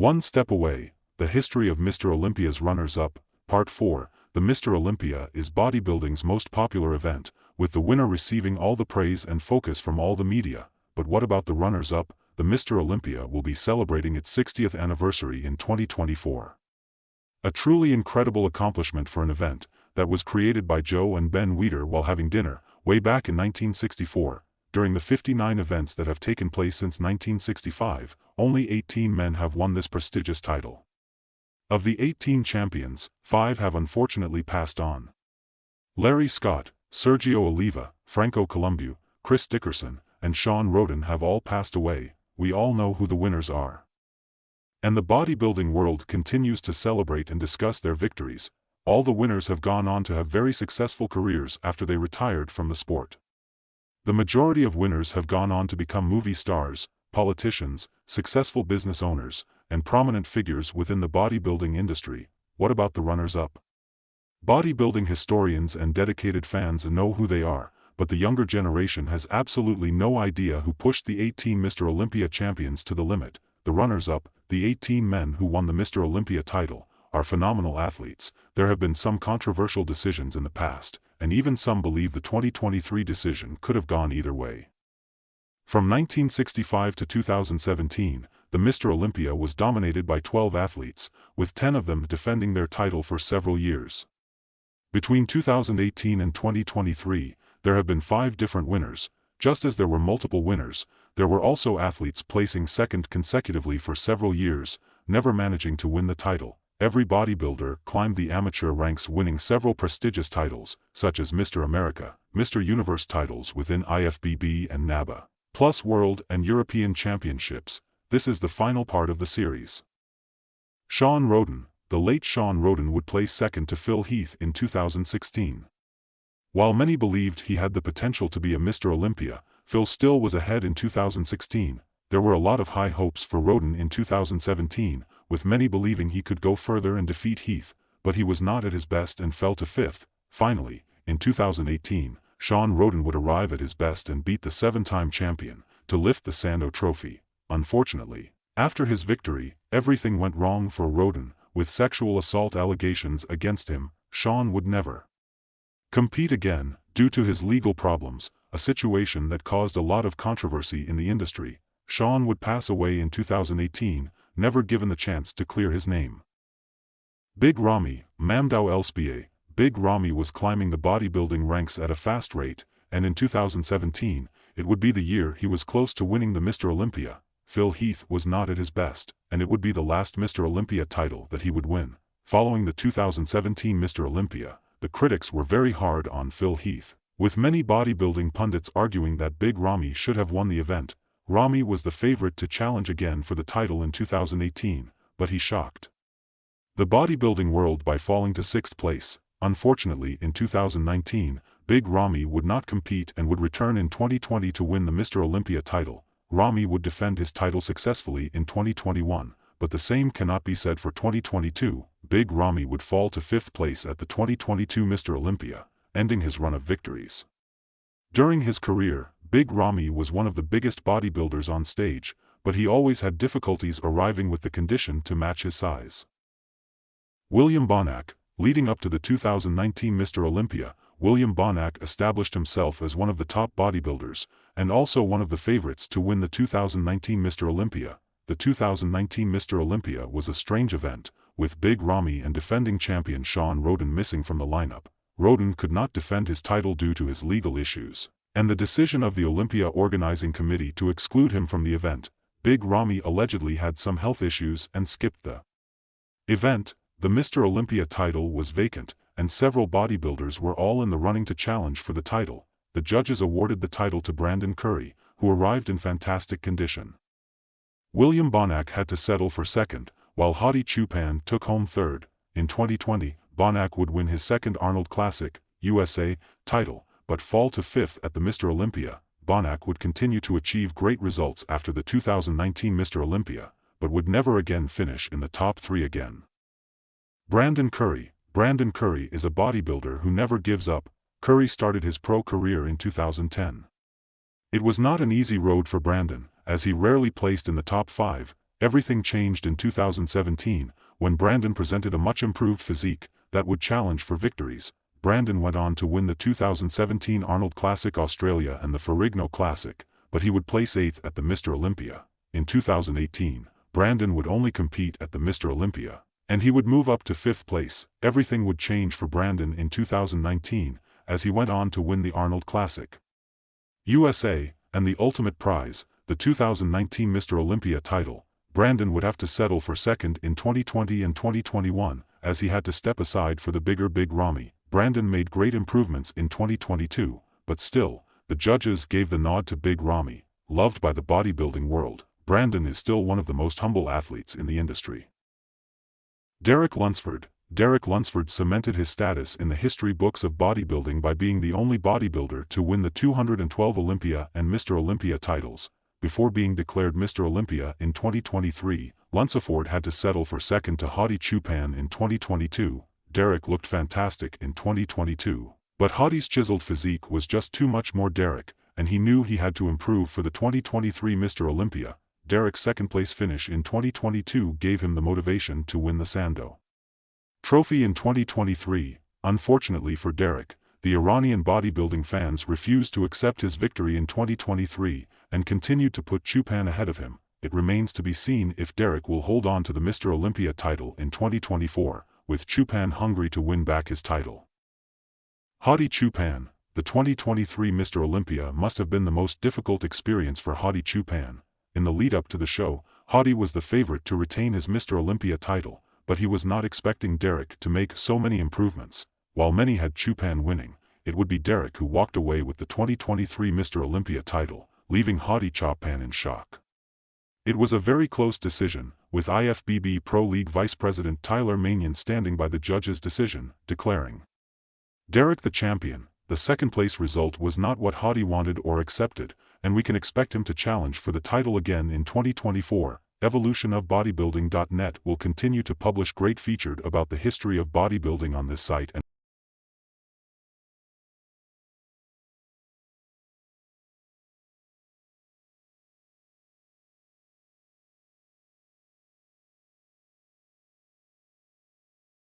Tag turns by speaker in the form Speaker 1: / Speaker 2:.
Speaker 1: One Step Away, The History of Mr. Olympia's Runners-Up, Part 4. The Mr. Olympia is bodybuilding's most popular event, with the winner receiving all the praise and focus from all the media. But what about the runners-up? The Mr. Olympia will be celebrating its 60th anniversary in 2024. A truly incredible accomplishment for an event that was created by Joe and Ben Weider while having dinner, way back in 1964. During the 59 events that have taken place since 1965, only 18 men have won this prestigious title. Of the 18 champions, 5 have unfortunately passed on. Larry Scott, Sergio Oliva, Franco Columbu, Chris Dickerson, and Sean Roden have all passed away. We all know who the winners are. And the bodybuilding world continues to celebrate and discuss their victories. All the winners have gone on to have very successful careers after they retired from the sport. The majority of winners have gone on to become movie stars, politicians, successful business owners, and prominent figures within the bodybuilding industry. What about the runners-up? Bodybuilding historians and dedicated fans know who they are, but the younger generation has absolutely no idea who pushed the 18 Mr. Olympia champions to the limit. The runners-up, the 18 men who won the Mr. Olympia title, are phenomenal athletes. There have been some controversial decisions in the past, and even some believe the 2023 decision could have gone either way. From 1965 to 2017, the Mr. Olympia was dominated by 12 athletes, with 10 of them defending their title for several years. Between 2018 and 2023, there have been 5 different winners. Just as there were multiple winners, there were also athletes placing second consecutively for several years, never managing to win the title. Every bodybuilder climbed the amateur ranks, winning several prestigious titles, such as Mr. America, Mr. Universe titles within IFBB and NABA, plus World and European Championships. This is the final part of the series. Sean Roden, the late Sean Roden, would place second to Phil Heath in 2016. While many believed he had the potential to be a Mr. Olympia, Phil still was ahead in 2016. There were a lot of high hopes for Roden in 2017, with many believing he could go further and defeat Heath, but he was not at his best and fell to 5th. Finally, in 2018, Sean Roden would arrive at his best and beat the 7-time champion to lift the Sando Trophy. Unfortunately, after his victory, everything went wrong for Roden. With sexual assault allegations against him, Sean would never compete again, due to his legal problems, a situation that caused a lot of controversy in the industry. Sean would pass away in 2018, never given the chance to clear his name. Big Ramy, Mamdou Elspie. Big Ramy was climbing the bodybuilding ranks at a fast rate, and in 2017, it would be the year he was close to winning the Mr. Olympia. Phil Heath was not at his best, and it would be the last Mr. Olympia title that he would win. Following the 2017 Mr. Olympia, the critics were very hard on Phil Heath, with many bodybuilding pundits arguing that Big Ramy should have won the event. Ramy was the favorite to challenge again for the title in 2018, but he shocked the bodybuilding world by falling to 6th place. Unfortunately, in 2019, Big Ramy would not compete and would return in 2020 to win the Mr. Olympia title. Ramy would defend his title successfully in 2021, but the same cannot be said for 2022. Big Ramy would fall to 5th place at the 2022 Mr. Olympia, ending his run of victories. During his career, Big Ramy was one of the biggest bodybuilders on stage, but he always had difficulties arriving with the condition to match his size. William Bonac. Leading up to the 2019 Mr. Olympia, William Bonac established himself as one of the top bodybuilders, and also one of the favorites to win the 2019 Mr. Olympia. The 2019 Mr. Olympia was a strange event, with Big Ramy and defending champion Sean Roden missing from the lineup. Roden could not defend his title due to his legal issues, and the decision of the Olympia organizing committee to exclude him from the event. Big Ramy allegedly had some health issues and skipped the event. The Mr. Olympia title was vacant, and several bodybuilders were all in the running to challenge for the title. The judges awarded the title to Brandon Curry, who arrived in fantastic condition. William Bonac had to settle for 2nd, while Hadi Choopan took home 3rd. In 2020, Bonac would win his 2nd Arnold Classic, USA, title, but fall to 5th at the Mr. Olympia. Bonac would continue to achieve great results after the 2019 Mr. Olympia, but would never again finish in the top 3 again. Brandon Curry. Brandon Curry is a bodybuilder who never gives up. Curry started his pro career in 2010. It was not an easy road for Brandon, as he rarely placed in the top 5. Everything changed in 2017, when Brandon presented a much improved physique that would challenge for victories. Brandon went on to win the 2017 Arnold Classic Australia and the Ferrigno Classic, but he would place 8th at the Mr. Olympia. In 2018, Brandon would only compete at the Mr. Olympia, and he would move up to 5th place. Everything would change for Brandon in 2019, as he went on to win the Arnold Classic USA, and the ultimate prize, the 2019 Mr. Olympia title. Brandon would have to settle for 2nd in 2020 and 2021, as he had to step aside for the bigger Big Ramy. Brandon made great improvements in 2022, but still, the judges gave the nod to Big Ramy. Loved by the bodybuilding world, Brandon is still one of the most humble athletes in the industry. Derek Lunsford. Derek Lunsford cemented his status in the history books of bodybuilding by being the only bodybuilder to win the 212 Olympia and Mr. Olympia titles. Before being declared Mr. Olympia in 2023, Lunsford had to settle for 2nd to Hadi Choopan in 2022. Derek looked fantastic in 2022, but Hadi's chiseled physique was just too much more Derek, and he knew he had to improve for the 2023 Mr. Olympia. Derek's 2nd place finish in 2022 gave him the motivation to win the Sando Trophy in 2023. Unfortunately for Derek, the Iranian bodybuilding fans refused to accept his victory in 2023, and continued to put Choopan ahead of him. It remains to be seen if Derek will hold on to the Mr. Olympia title in 2024, with Choopan hungry to win back his title. Hadi Choopan. The 2023 Mr. Olympia must have been the most difficult experience for Hadi Choopan. In the lead-up to the show, Hadi was the favorite to retain his Mr. Olympia title, but he was not expecting Derek to make so many improvements. While many had Choopan winning, it would be Derek who walked away with the 2023 Mr. Olympia title, leaving Hadi Choopan in shock. It was a very close decision, with IFBB Pro League Vice President Tyler Manion standing by the judge's decision, declaring Derek the champion. The 2nd place result was not what Hadi wanted or accepted, and we can expect him to challenge for the title again in 2024. Evolutionofbodybuilding.net will continue to publish great featured about the history of bodybuilding on this site and